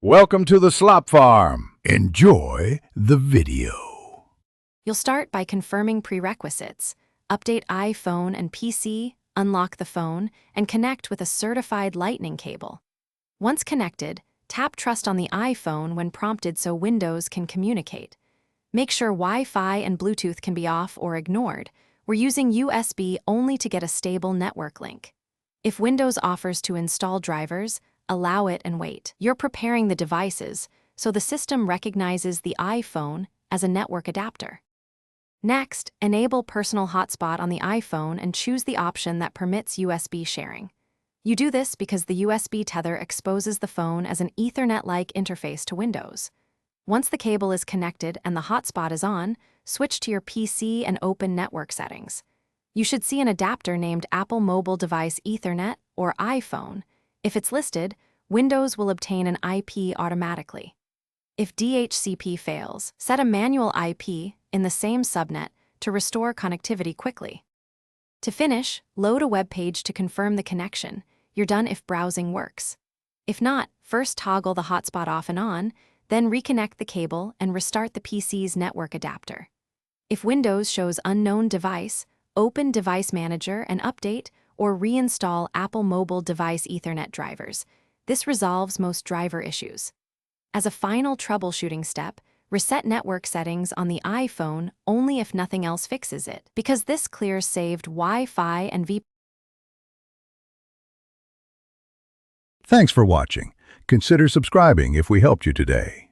Welcome to the Slop Farm. Enjoy the video. You'll start by confirming prerequisites. Update iPhone and PC, unlock the phone, and connect with a certified Lightning cable. Once connected, tap Trust on the iPhone when prompted so Windows can communicate. Make sure Wi-Fi and Bluetooth can be off or ignored. We're using USB only to get a stable network link. If Windows offers to install drivers, allow it and wait. You're preparing the devices, so the system recognizes the iPhone as a network adapter. Next, enable Personal Hotspot on the iPhone and choose the option that permits USB sharing. You do this because the USB tether exposes the phone as an Ethernet-like interface to Windows. Once the cable is connected and the hotspot is on, switch to your PC and open Network Settings. You should see an adapter named Apple Mobile Device Ethernet or iPhone. If it's listed, Windows will obtain an IP automatically. If DHCP fails, set a manual IP in the same subnet to restore connectivity quickly. To finish, load a web page to confirm the connection. You're done if browsing works. If not, first toggle the hotspot off and on, then reconnect the cable and restart the PC's network adapter. If Windows shows unknown device, open Device Manager and update or reinstall Apple Mobile Device Ethernet drivers. This resolves most driver issues. As a final troubleshooting step, reset network settings on the iPhone only if nothing else fixes it, because this clears saved Wi-Fi and VPN. Thanks for watching. Consider subscribing if we helped you today.